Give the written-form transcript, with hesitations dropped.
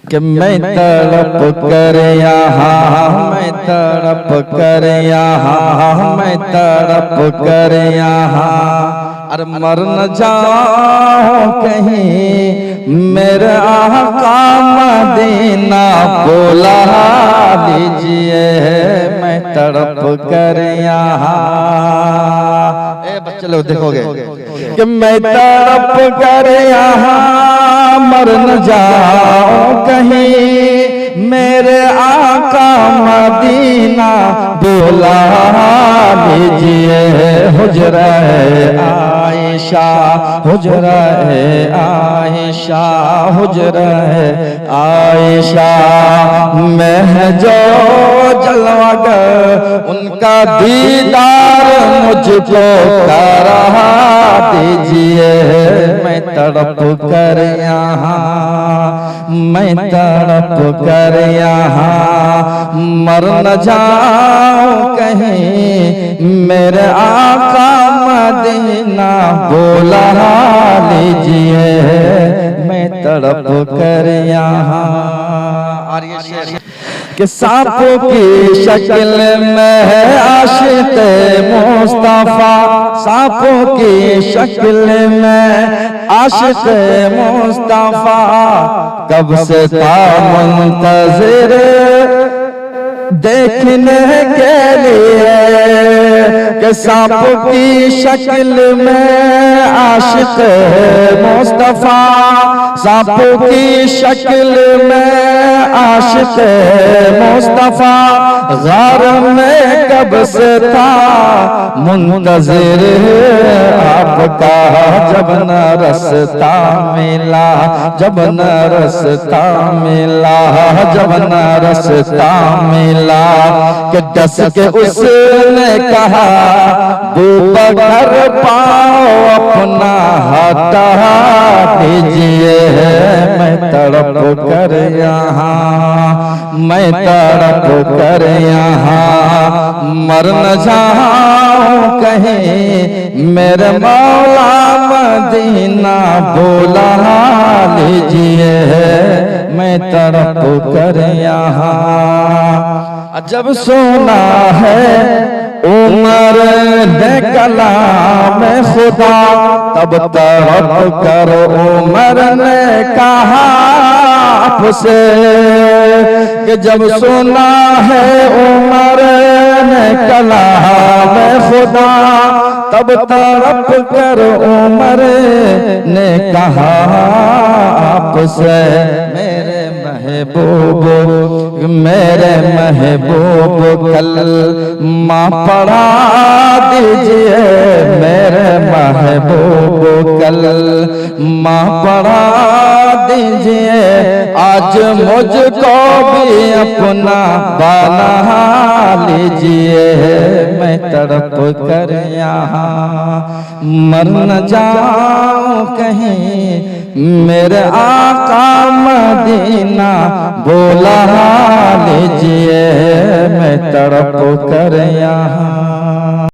कि मैं तड़प कर यहाँ, मैं तड़प कर यहाँ, मैं तड़प कर यहाँ, अरे मर न जाऊं कहीं मेरे आका मदीना बुला लीजिए, मैं तड़प कर यहाँ। बच्चे लोग देखोगे कि मैं तड़प कर यहाँ, मर न जाऊं कहीं मेरे आका मदीना बुला लीजिए। हुजरा आयशा, हुजरा आयशा, हुजरा आयशा में जो जलवागर उनका दीदार मुझको करा दीजिए, मैं तड़प कर यहाँ, मैं तड़प कर यहाँ, मर न जाऊं कहीं मेरे आका मदीना बुला लीजिए, मैं तड़प कर यहाँ। और ये शेर कि सांपों की शक्ल में है आशिक़ मुस्तफा, सांपों की शक्ल में आशिक़ मुस्तफा, कब से था मुंतज़िर देखने के लिए, कि सांपों की शक्ल में आशिक़ मुस्तफा, सांपों की शक्ल में आशिक़ मुस्तफा, ग़ार में कब से था मुंतज़िर आपका, जब न रस्ता मिला, जब न रस्ता मिला, जब न रस्ता मिला, कि डस के उसने कहा बूबकर पाओ अपना हटा दीजिए, मैं तड़प कर यहाँ, मैं तड़प कर यहाँ, मर न जाऊं कहीं मेरे मौला मदीना बुला लीजिए, मैं तड़प कर यहाँ। जब सुना है उमर ने कलाम खुदा, तब तड़प कर उमर ने कहा आपसे, कि जब सुना है उमर ने कलाम खुदा, तब तड़प कर उमर ने कहा आपसे, मेरे महबूब, मेरे महबूब कलमा पढ़ा दीजिए, मेरे महबूब कलमा पढ़ा दीजिए, आज मुझको भी अपना बना लीजिए, मैं तड़प कर यहाँ, मर न जाऊं कहीं मेरे आका मदीना बुला लीजिए, मैं तड़प कर यहाँ।